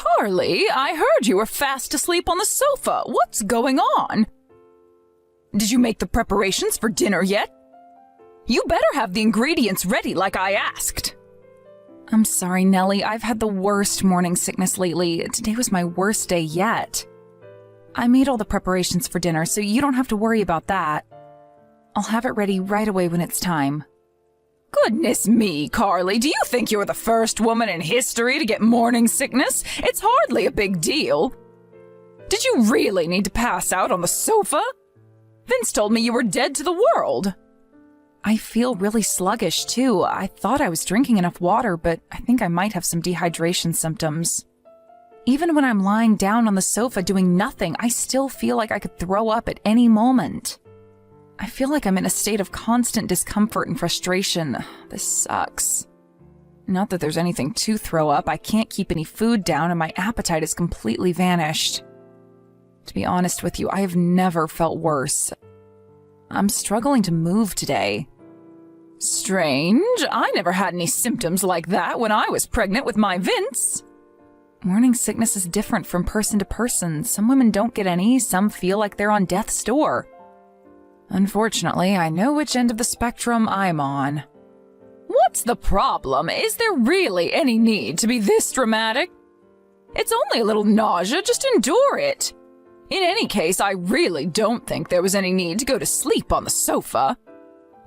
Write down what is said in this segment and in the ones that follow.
Carly, I heard you were fast asleep on the sofa. What's going on? Did you make the preparations for dinner yet? You better have the ingredients ready like I asked. I'm sorry, Nellie. I've had the worst morning sickness lately. Today was my worst day yet. I made all the preparations for dinner, so you don't have to worry about that. I'll have it ready right away when it's time. Goodness me, Carly, do you think you're the first woman in history to get morning sickness? It's hardly a big deal. Did you really need to pass out on the sofa? Vince told me you were dead to the world. I feel really sluggish, too. I thought I was drinking enough water, but I think I might have some dehydration symptoms. Even when I'm lying down on the sofa doing nothing, I still feel like I could throw up at any moment. I feel like I'm in a state of constant discomfort and frustration. This sucks. Not that there's anything to throw up. I can't keep any food down and my appetite has completely vanished. To be honest with you, I have never felt worse. I'm struggling to move today. Strange. I never had any symptoms like that when I was pregnant with my Vince. Morning sickness is different from person to person. Some women don't get any, some feel like they're on death's door. Unfortunately, I know which end of the spectrum I'm on. What's the problem? Is there really any need to be this dramatic? It's only a little nausea, just endure it. In any case, I really don't think there was any need to go to sleep on the sofa.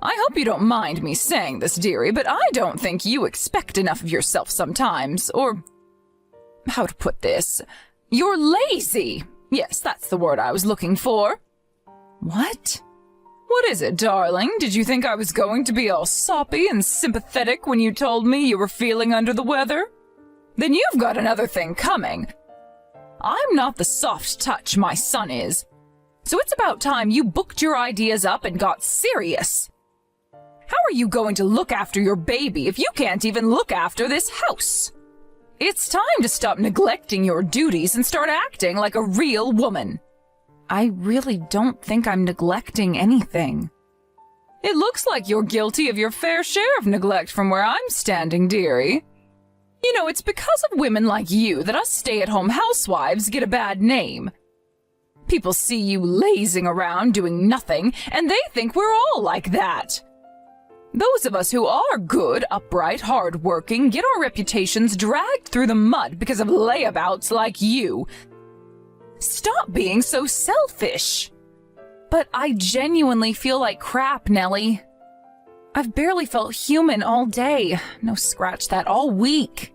I hope you don't mind me saying this, dearie, but I don't think you expect enough of yourself sometimes, or how to put this? You're lazy. Yes, that's the word I was looking for. What? What is it, darling? Did you think I was going to be all soppy and sympathetic when you told me you were feeling under the weather? Then you've got another thing coming. I'm not the soft touch my son is. So it's about time you booked your ideas up and got serious. How are you going to look after your baby if you can't even look after this house? It's time to stop neglecting your duties and start acting like a real woman. I really don't think I'm neglecting anything. It looks like you're guilty of your fair share of neglect from where I'm standing, dearie. You know, it's because of women like you that us stay-at-home housewives get a bad name. People see you lazing around doing nothing, and they think we're all like that. Those of us who are good, upright, hard-working get our reputations dragged through the mud because of layabouts like you. Stop being so selfish. But I genuinely feel like crap, Nellie. I've barely felt human all day. No, scratch that, all week.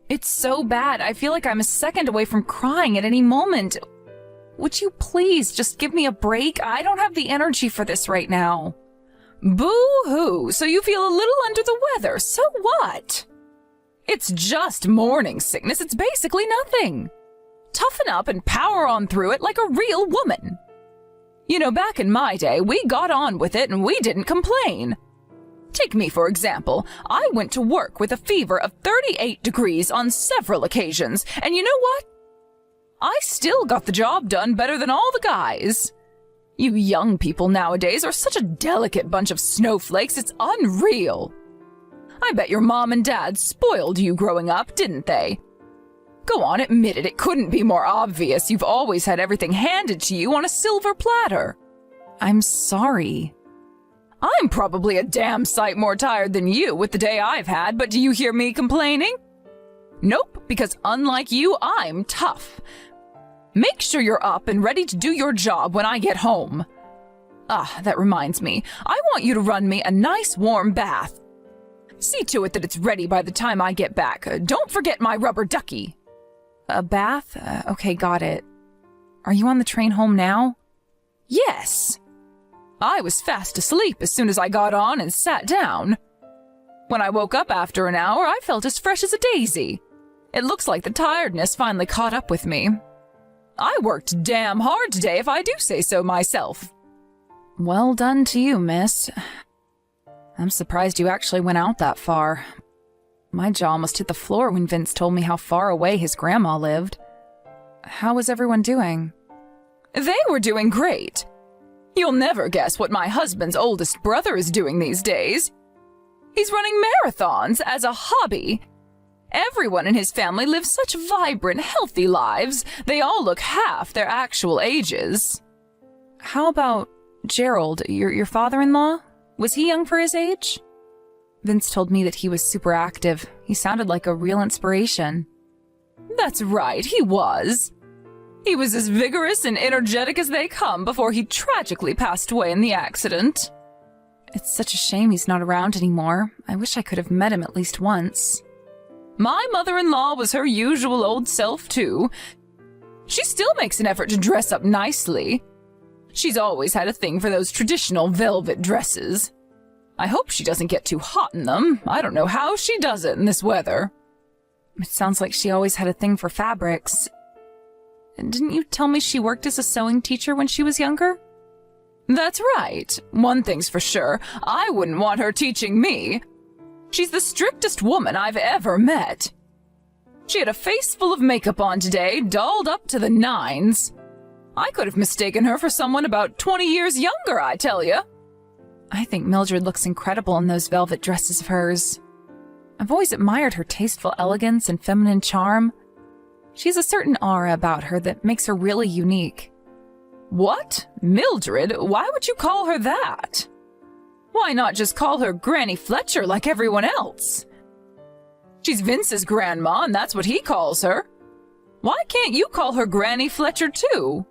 It's so bad, I feel like I'm a second away from crying at any moment. Would you please just give me a break? I don't have the energy for this right now. Boo-hoo, so you feel a little under the weather, so what? It's just morning sickness, it's basically nothing. Toughen up and power on through it like a real woman. You know, back in my day, we got on with it and we didn't complain. Take me, for example. I went to work with a fever of 38 degrees on several occasions, and you know what? I still got the job done better than all the guys. You young people nowadays are such a delicate bunch of snowflakes, it's unreal. I bet your mom and dad spoiled you growing up, didn't they? Go on, admit it. It couldn't be more obvious. You've always had everything handed to you on a silver platter. I'm sorry. I'm probably a damn sight more tired than you with the day I've had, but do you hear me complaining? Nope, because unlike you, I'm tough. Make sure you're up and ready to do your job when I get home. Ah, that reminds me. I want you to run me a nice warm bath. See to it that it's ready by the time I get back. Don't forget my rubber ducky. A bath? Okay, got it. Are you on the train home now? Yes. I was fast asleep as soon as I got on and sat down. When I woke up after an hour, I felt as fresh as a daisy. It looks like the tiredness finally caught up with me. I worked damn hard today, if I do say so myself. Well done to you, miss. I'm surprised you actually went out that far. My jaw almost hit the floor when Vince told me how far away his grandma lived. How was everyone doing? They were doing great. You'll never guess what my husband's oldest brother is doing these days. He's running marathons as a hobby. Everyone in his family lives such vibrant, healthy lives. They all look half their actual ages. How about Gerald, your father-in-law? Was he young for his age? Vince told me that he was super active. He sounded like a real inspiration. That's right, he was. He was as vigorous and energetic as they come before he tragically passed away in the accident. It's such a shame he's not around anymore. I wish I could have met him at least once. My mother-in-law was her usual old self, too. She still makes an effort to dress up nicely. She's always had a thing for those traditional velvet dresses. I hope she doesn't get too hot in them. I don't know how she does it in this weather. It sounds like she always had a thing for fabrics. Didn't you tell me she worked as a sewing teacher when she was younger? That's right. One thing's for sure. I wouldn't want her teaching me. She's the strictest woman I've ever met. She had a face full of makeup on today, dolled up to the nines. I could have mistaken her for someone about 20 years younger, I tell you. I think Mildred looks incredible in those velvet dresses of hers. I've always admired her tasteful elegance and feminine charm. She has a certain aura about her that makes her really unique. What? Mildred? Why would you call her that? Why not just call her Granny Fletcher like everyone else? She's Vince's grandma, and that's what he calls her. Why can't you call her Granny Fletcher, too?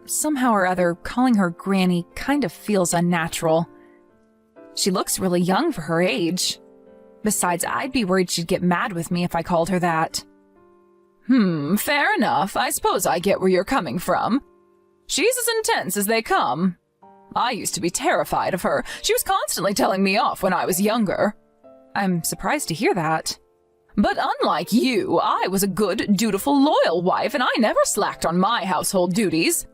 Somehow or other, calling her Granny kind of feels unnatural. She looks really young for her age. Besides, I'd be worried she'd get mad with me if I called her that. Fair enough. I suppose I get where you're coming from. She's as intense as they come. I used to be terrified of her. She was constantly telling me off when I was younger. I'm surprised to hear that. But unlike you, I was a good, dutiful, loyal wife, and I never slacked on my household duties.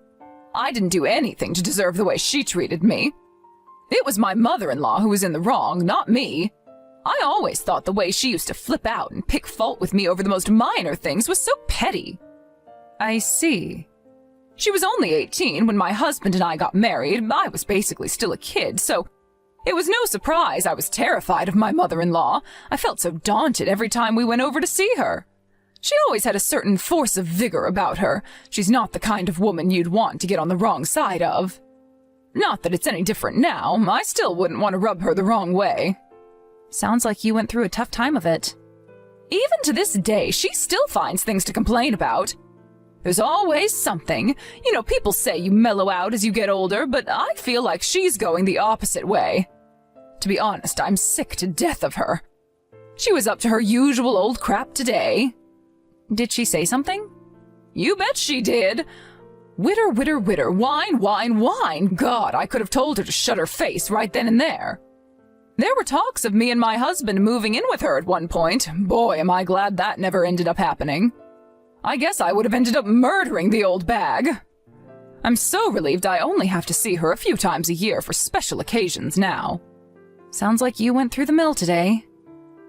I didn't do anything to deserve the way she treated me. It was my mother-in-law who was in the wrong, not me. I always thought the way she used to flip out and pick fault with me over the most minor things was so petty. I see. She was only 18 when my husband and I got married. I was basically still a kid, so it was no surprise I was terrified of my mother-in-law. I felt so daunted every time we went over to see her. She always had a certain force of vigor about her. She's not the kind of woman you'd want to get on the wrong side of. Not that it's any different now. I still wouldn't want to rub her the wrong way. Sounds like you went through a tough time of it. Even to this day, she still finds things to complain about. There's always something. You know, people say you mellow out as you get older, but I feel like she's going the opposite way. To be honest, I'm sick to death of her. She was up to her usual old crap today. Did she say something? You bet she did. Witter, witter, witter, whine, whine, whine. God, I could have told her to shut her face right then and there. There were talks of me and my husband moving in with her at one point. Boy, am I glad that never ended up happening. I guess I would have ended up murdering the old bag. I'm so relieved I only have to see her a few times a year for special occasions now. Sounds like you went through the mill today.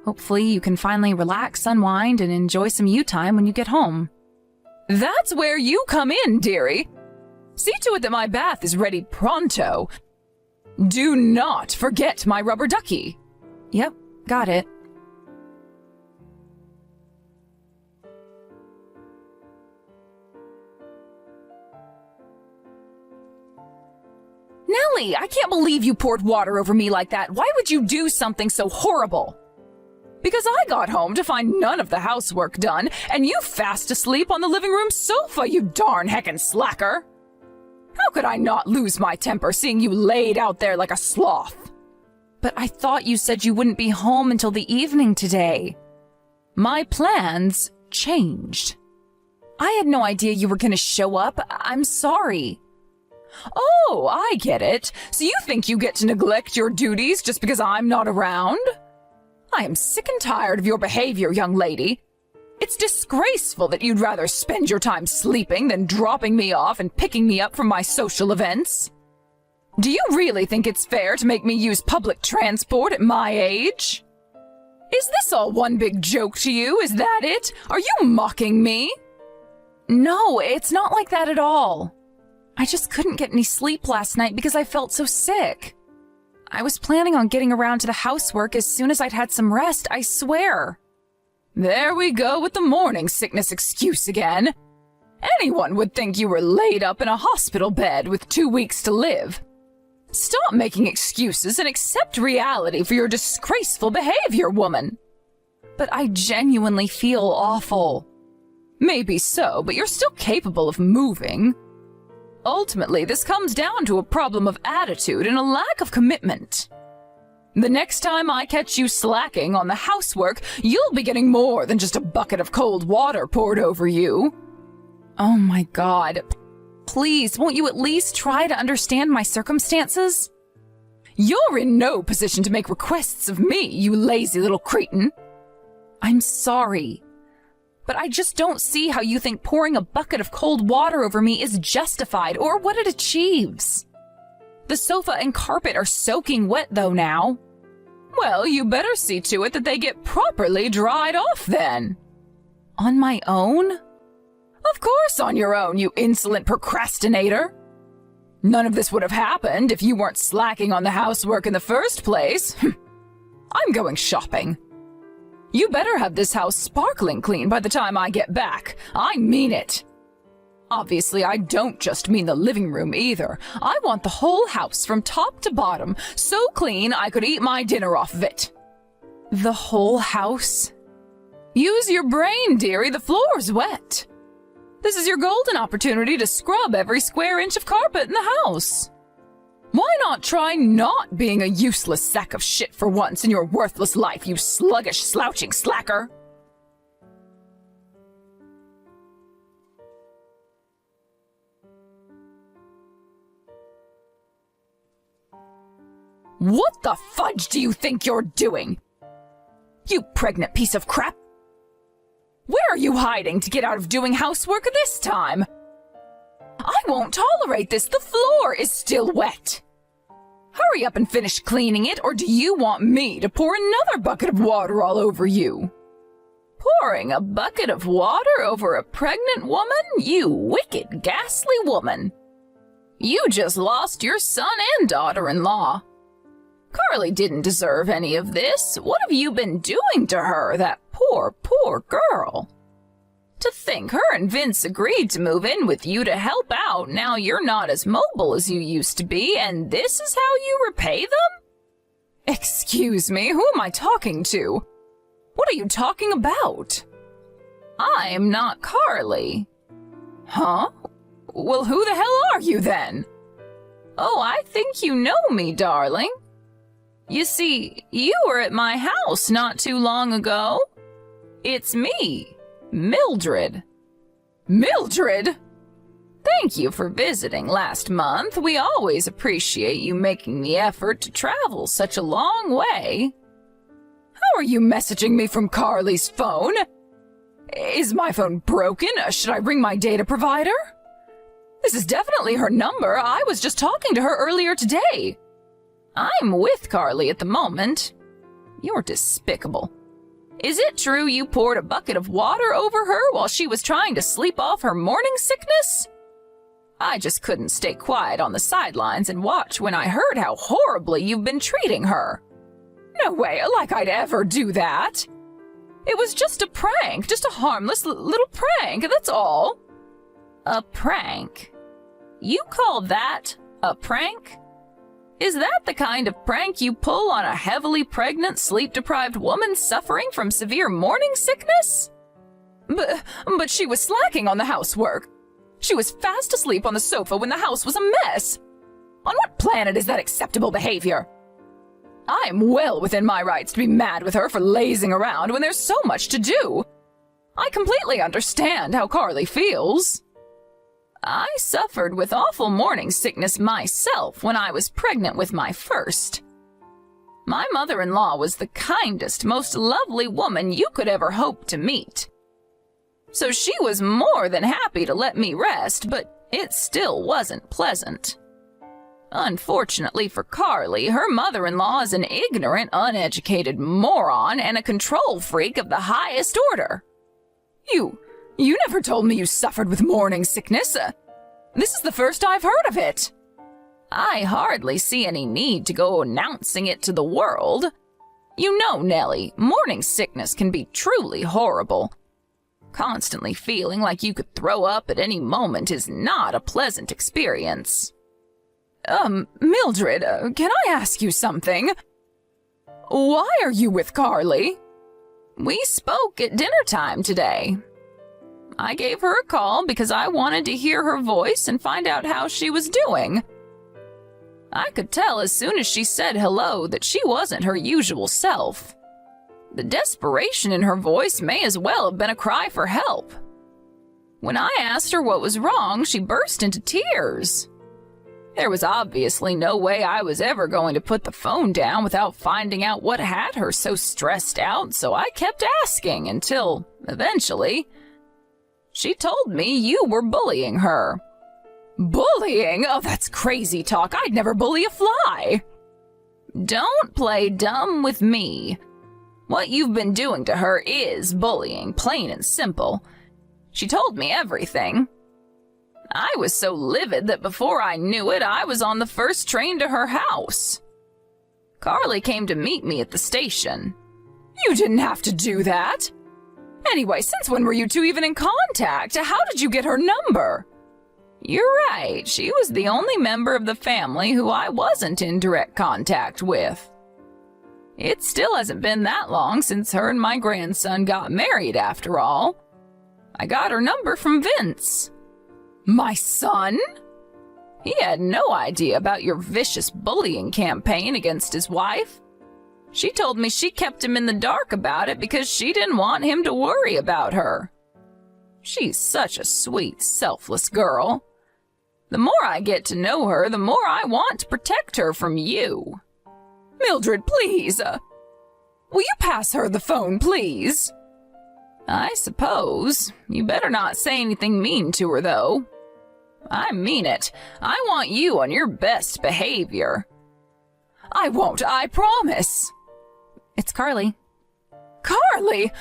Hopefully you can finally relax, unwind, and enjoy some you time when you get home. That's where you come in, dearie. See to it that my bath is ready pronto. Do not forget my rubber ducky. Yep, got it. Nellie, I can't believe you poured water over me like that. Why would you do something so horrible? Because I got home to find none of the housework done, and you fast asleep on the living room sofa, you darn heckin' slacker. How could I not lose my temper seeing you laid out there like a sloth? But I thought you said you wouldn't be home until the evening today. My plans changed. I had no idea you were going to show up. I'm sorry. Oh, I get it. So you think you get to neglect your duties just because I'm not around? I am sick and tired of your behavior, young lady. It's disgraceful that you'd rather spend your time sleeping than dropping me off and picking me up from my social events. Do you really think it's fair to make me use public transport at my age? Is this all one big joke to you? Is that it? Are you mocking me? No, it's not like that at all. I just couldn't get any sleep last night because I felt so sick. I was planning on getting around to the housework as soon as I'd had some rest, I swear. There we go with the morning sickness excuse again. Anyone would think you were laid up in a hospital bed with 2 weeks to live. Stop making excuses and accept reality for your disgraceful behavior, woman. But I genuinely feel awful. Maybe so, but you're still capable of moving. Ultimately, this comes down to a problem of attitude and a lack of commitment. The next time I catch you slacking on the housework, you'll be getting more than just a bucket of cold water poured over you. Oh my God. Please, won't you at least try to understand my circumstances? You're in no position to make requests of me, you lazy little cretin. I'm sorry, but I just don't see how you think pouring a bucket of cold water over me is justified or what it achieves. The sofa and carpet are soaking wet though now. Well, you better see to it that they get properly dried off then. On my own? Of course on your own, you insolent procrastinator. None of this would have happened if you weren't slacking on the housework in the first place. I'm going shopping. You better have this house sparkling clean by the time I get back. I mean it. Obviously, I don't just mean the living room either. I want the whole house from top to bottom, so clean I could eat my dinner off of it. The whole house? Use your brain, dearie. The floor's wet. This is your golden opportunity to scrub every square inch of carpet in the house. Why not try not being a useless sack of shit for once in your worthless life, you sluggish, slouching slacker? What the fudge do you think you're doing? You pregnant piece of crap! Where are you hiding to get out of doing housework this time? I won't tolerate this. The floor is still wet. Hurry up and finish cleaning it, or do you want me to pour another bucket of water all over you? Pouring a bucket of water over a pregnant woman? You wicked, ghastly woman. You just lost your son and daughter-in-law. Carly didn't deserve any of this. What have you been doing to her, that poor, poor girl? To think her and Vince agreed to move in with you to help out. Now you're not as mobile as you used to be, and this is how you repay them? Excuse me, who am I talking to? What are you talking about? I'm not Carly. Huh? Well, who the hell are you then? Oh, I think you know me, darling. You see, you were at my house not too long ago. It's me, Mildred. Mildred? Thank you for visiting last month. We always appreciate you making the effort to travel such a long way. How are you messaging me from Carly's phone? Is my phone broken? Should I ring my data provider? This is definitely her number. I was just talking to her earlier today. I'm with Carly at the moment. You're despicable. Is it true you poured a bucket of water over her while she was trying to sleep off her morning sickness? I just couldn't stay quiet on the sidelines and watch when I heard how horribly you've been treating her. No way, like I'd ever do that. It was just a prank, just a harmless little prank, that's all. A prank? You call that a prank? Is that the kind of prank you pull on a heavily pregnant, sleep-deprived woman suffering from severe morning sickness? But she was slacking on the housework. She was fast asleep on the sofa when the house was a mess. On what planet is that acceptable behavior? I'm well within my rights to be mad with her for lazing around when there's so much to do. I completely understand how Carly feels. I suffered with awful morning sickness myself when I was pregnant with my first. My mother-in-law was the kindest, most lovely woman you could ever hope to meet. So she was more than happy to let me rest, but it still wasn't pleasant. Unfortunately for Carly, her mother-in-law is an ignorant, uneducated moron and a control freak of the highest order. You never told me you suffered with morning sickness. This is the first I've heard of it. I hardly see any need to go announcing it to the world. You know, Nellie, morning sickness can be truly horrible. Constantly feeling like you could throw up at any moment is not a pleasant experience. Mildred, can I ask you something? Why are you with Carly? We spoke at dinner time today. I gave her a call because I wanted to hear her voice and find out how she was doing. I could tell as soon as she said hello that she wasn't her usual self. The desperation in her voice may as well have been a cry for help. When I asked her what was wrong, she burst into tears. There was obviously no way I was ever going to put the phone down without finding out what had her so stressed out, so I kept asking until, eventually, she told me you were bullying her. Bullying? Oh, that's crazy talk. I'd never bully a fly. Don't play dumb with me. What you've been doing to her is bullying, plain and simple. She told me everything. I was so livid that before I knew it, I was on the first train to her house. Carly came to meet me at the station. You didn't have to do that. Anyway, since when were you two even in contact? How did you get her number? You're right, she was the only member of the family who I wasn't in direct contact with. It still hasn't been that long since her and my grandson got married, after all. I got her number from Vince. My son? He had no idea about your vicious bullying campaign against his wife. She told me she kept him in the dark about it because she didn't want him to worry about her. She's such a sweet, selfless girl. The more I get to know her, the more I want to protect her from you. Mildred, please. Will you pass her the phone, please? I suppose. You better not say anything mean to her, though. I mean it. I want you on your best behavior. I won't, I promise. It's Carly. Carly?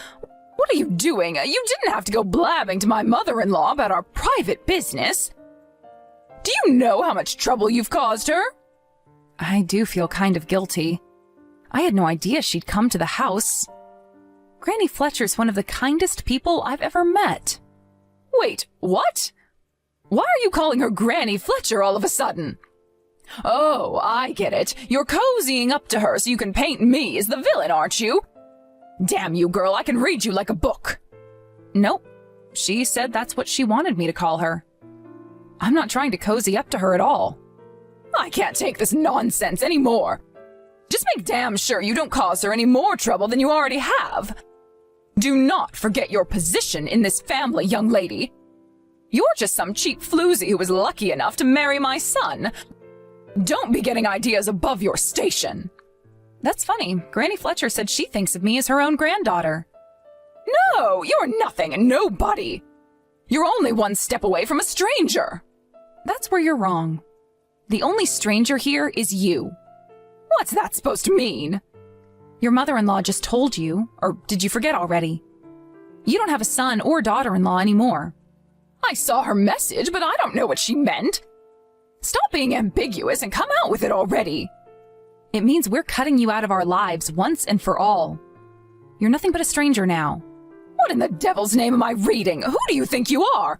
What are you doing? You didn't have to go blabbing to my mother-in-law about our private business. Do you know how much trouble you've caused her? I do feel kind of guilty. I had no idea she'd come to the house. Granny Fletcher's one of the kindest people I've ever met. Wait, what? Why are you calling her Granny Fletcher all of a sudden? Oh, I get it. You're cozying up to her so you can paint me as the villain, aren't you? Damn you, girl, I can read you like a book. Nope. She said that's what she wanted me to call her. I'm not trying to cozy up to her at all. I can't take this nonsense anymore. Just make damn sure you don't cause her any more trouble than you already have. Do not forget your position in this family, young lady. You're just some cheap floozy who was lucky enough to marry my son. Don't be getting ideas above your station. That's funny. Granny Fletcher said she thinks of me as her own granddaughter. No, you're nothing and nobody. You're only one step away from a stranger. That's where you're wrong. The only stranger here is you. What's that supposed to mean? Your mother-in-law just told you, or did you forget already? You don't have a son or daughter-in-law anymore. I saw her message, but I don't know what she meant. Stop being ambiguous and come out with it already. It means we're cutting you out of our lives once and for all. You're nothing but a stranger now. What in the devil's name am I reading? Who do you think you are?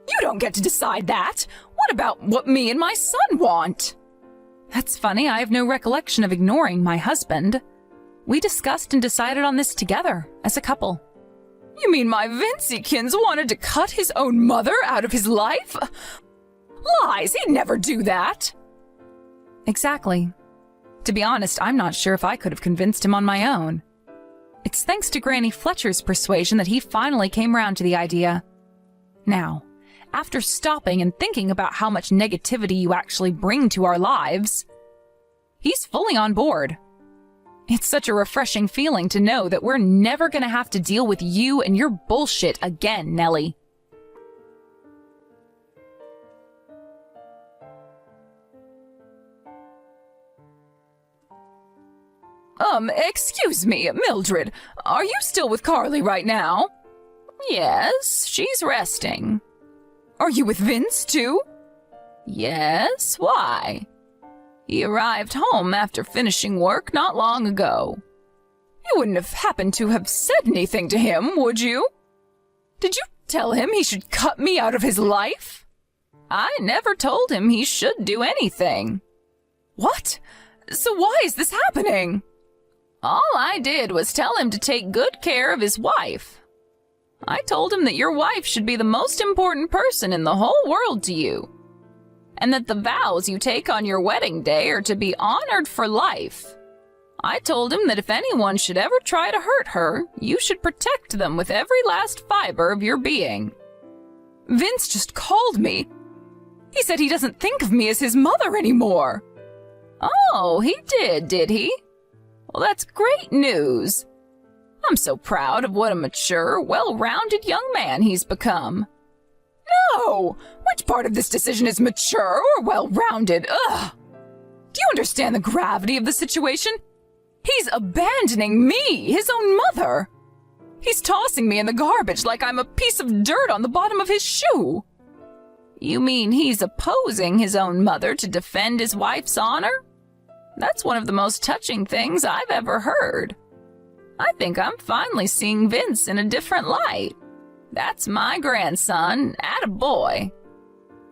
You don't get to decide that. What about what me and my son want? That's funny. I have no recollection of ignoring my husband. We discussed and decided on this together, as a couple. You mean my Vinciekins wanted to cut his own mother out of his life? Lies, he'd never do that. Exactly. To be honest, I'm not sure if I could have convinced him on my own. It's thanks to Granny Fletcher's persuasion that he finally came round to the idea. Now, after stopping and thinking about how much negativity you actually bring to our lives, he's fully on board. It's such a refreshing feeling to know that we're never going to have to deal with you and your bullshit again, Nellie. Excuse me, Mildred. Are you still with Carly right now? Yes, she's resting. Are you with Vince, too? Yes, why? He arrived home after finishing work not long ago. You wouldn't have happened to have said anything to him, would you? Did you tell him he should cut me out of his life? I never told him he should do anything. What? So why is this happening? All I did was tell him to take good care of his wife. I told him that your wife should be the most important person in the whole world to you, and that the vows you take on your wedding day are to be honored for life. I told him that if anyone should ever try to hurt her, you should protect them with every last fiber of your being. Vince just called me. He said he doesn't think of me as his mother anymore. Oh, he did he? Well, that's great news. I'm so proud of what a mature, well-rounded young man he's become. No! Which part of this decision is mature or well-rounded? Ugh! Do you understand the gravity of the situation? He's abandoning me, his own mother. He's tossing me in the garbage like I'm a piece of dirt on the bottom of his shoe. You mean he's opposing his own mother to defend his wife's honor? That's one of the most touching things I've ever heard. I think I'm finally seeing Vince in a different light. That's my grandson, attaboy.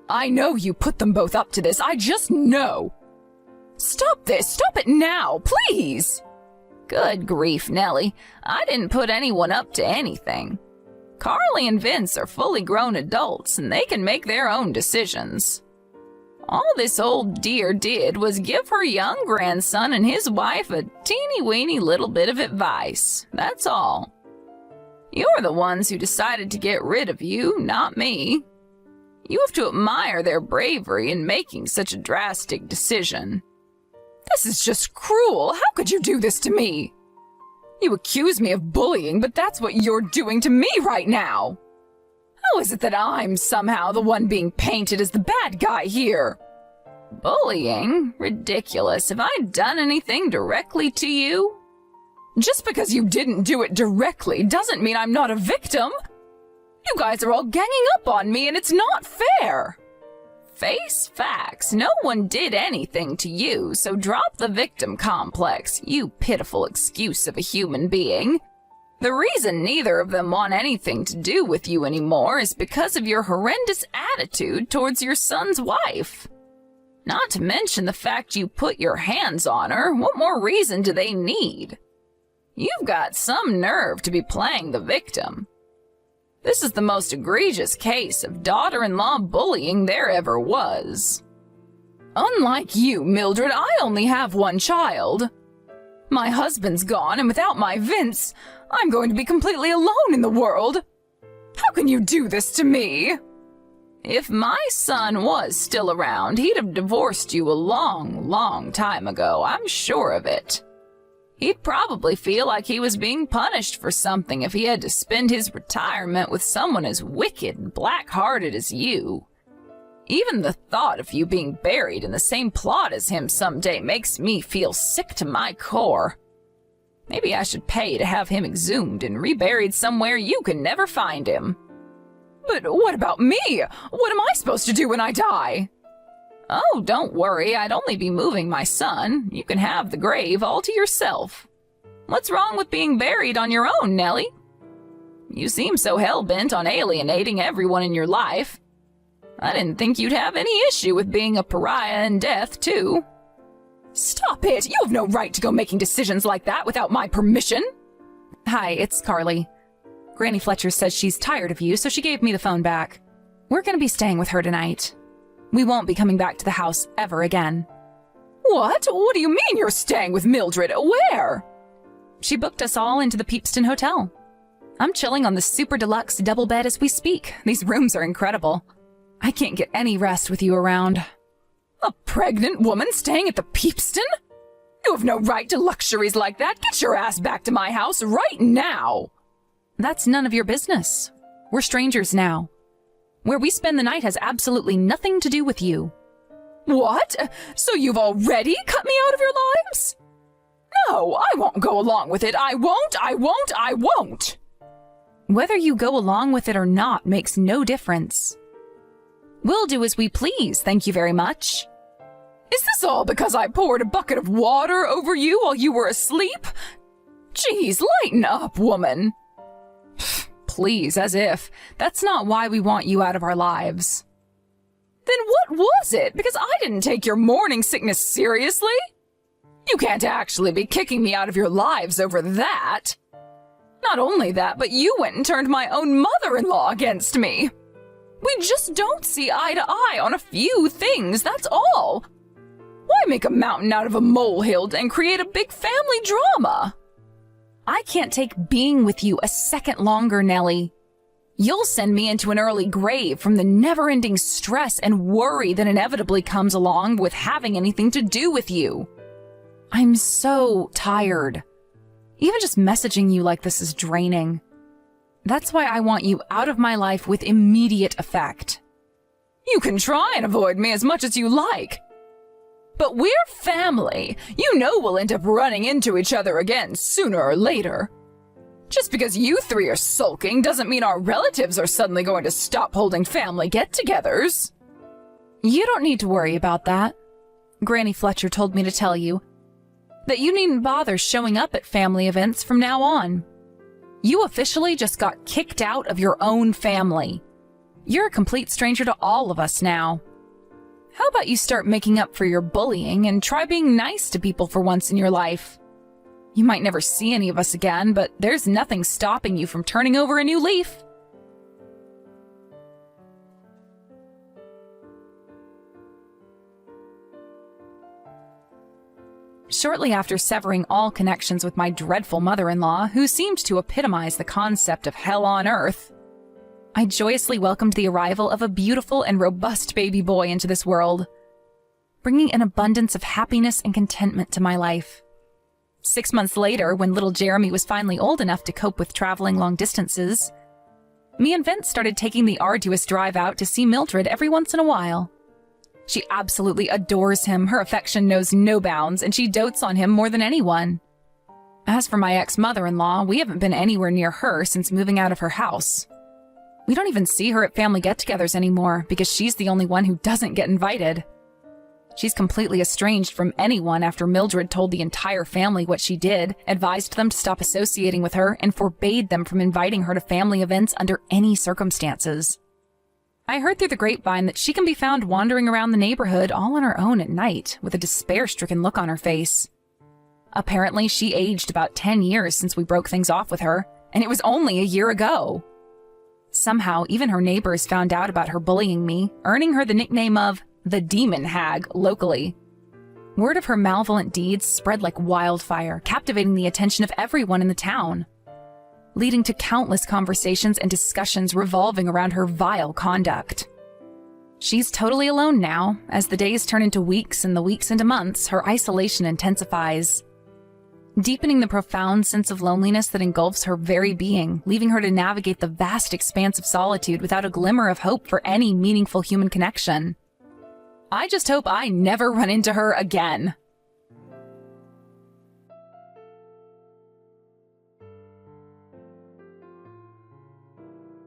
I know you put them both up to this, I just know. Stop this, stop it now, please. Good grief, Nellie. I didn't put anyone up to anything. Carly and Vince are fully grown adults, and they can make their own decisions. All this old dear did was give her young grandson and his wife a teeny-weeny little bit of advice, that's all. You're the ones who decided to get rid of you, not me. You have to admire their bravery in making such a drastic decision. This is just cruel. How could you do this to me? You accuse me of bullying, but that's what you're doing to me right now. How is it that I'm somehow the one being painted as the bad guy here? Bullying? Ridiculous. Have I done anything directly to you? Just because you didn't do it directly doesn't mean I'm not a victim. You guys are all ganging up on me, and it's not fair. Face facts. No one did anything to you, so drop the victim complex, you pitiful excuse of a human being. The reason neither of them want anything to do with you anymore is because of your horrendous attitude towards your son's wife. Not to mention the fact you put your hands on her. What more reason do they need? You've got some nerve to be playing the victim. This is the most egregious case of daughter-in-law bullying there ever was. Unlike you, Mildred, I only have one child. My husband's gone, and without my Vince, I'm going to be completely alone in the world. How can you do this to me? If my son was still around, he'd have divorced you a long, long time ago, I'm sure of it. He'd probably feel like he was being punished for something if he had to spend his retirement with someone as wicked and black-hearted as you. Even the thought of you being buried in the same plot as him someday makes me feel sick to my core. Maybe I should pay to have him exhumed and reburied somewhere you can never find him. But what about me? What am I supposed to do when I die? Oh, don't worry, I'd only be moving my son. You can have the grave all to yourself. What's wrong with being buried on your own, Nellie? You seem so hell-bent on alienating everyone in your life. I didn't think you'd have any issue with being a pariah in death, too. Stop it! You have no right to go making decisions like that without my permission. Hi, it's Carly. Granny Fletcher says she's tired of you, so she gave me the phone back. We're gonna be staying with her tonight. We won't be coming back to the house ever again. What? What do you mean you're staying with Mildred? Where? She booked us all into the Peepston Hotel. I'm chilling on the super deluxe double bed as we speak. These rooms are incredible. I can't get any rest with you around. A pregnant woman staying at the Peepston? You have no right to luxuries like that. Get your ass back to my house right now. That's none of your business. We're strangers now. Where we spend the night has absolutely nothing to do with you. What? So you've already cut me out of your lives? No, I won't go along with it. I won't. Whether you go along with it or not makes no difference. We'll do as we please, thank you very much. Is this all because I poured a bucket of water over you while you were asleep? Geez, lighten up, woman. Please, as if. That's not why we want you out of our lives. Then what was it? Because I didn't take your morning sickness seriously. You can't actually be kicking me out of your lives over that. Not only that, but you went and turned my own mother-in-law against me. We just don't see eye to eye on a few things, that's all. Why make a mountain out of a molehill and create a big family drama? I can't take being with you a second longer, Nellie. You'll send me into an early grave from the never-ending stress and worry that inevitably comes along with having anything to do with you. I'm so tired. Even just messaging you like this is draining. That's why I want you out of my life with immediate effect. You can try and avoid me as much as you like. But we're family. You know we'll end up running into each other again sooner or later. Just because you three are sulking doesn't mean our relatives are suddenly going to stop holding family get-togethers. You don't need to worry about that. Granny Fletcher told me to tell you that you needn't bother showing up at family events from now on. You officially just got kicked out of your own family. You're a complete stranger to all of us now. How about you start making up for your bullying and try being nice to people for once in your life? You might never see any of us again, but there's nothing stopping you from turning over a new leaf. Shortly after severing all connections with my dreadful mother-in-law, who seemed to epitomize the concept of hell on earth, I joyously welcomed the arrival of a beautiful and robust baby boy into this world, bringing an abundance of happiness and contentment to my life. 6 months later, when little Jeremy was finally old enough to cope with traveling long distances, me and Vince started taking the arduous drive out to see Mildred every once in a while. She absolutely adores him, her affection knows no bounds, and she dotes on him more than anyone. As for my ex-mother-in-law, we haven't been anywhere near her since moving out of her house. We don't even see her at family get-togethers anymore because she's the only one who doesn't get invited. She's completely estranged from anyone after Mildred told the entire family what she did, advised them to stop associating with her, and forbade them from inviting her to family events under any circumstances. I heard through the grapevine that she can be found wandering around the neighborhood all on her own at night with a despair-stricken look on her face. Apparently, she aged about 10 years since we broke things off with her, and it was only a year ago. Somehow, even her neighbors found out about her bullying me, earning her the nickname of the Demon Hag locally. Word of her malevolent deeds spread like wildfire, captivating the attention of everyone in the town, leading to countless conversations and discussions revolving around her vile conduct. She's totally alone now. As the days turn into weeks and the weeks into months, her isolation intensifies, deepening the profound sense of loneliness that engulfs her very being, leaving her to navigate the vast expanse of solitude without a glimmer of hope for any meaningful human connection. I just hope I never run into her again.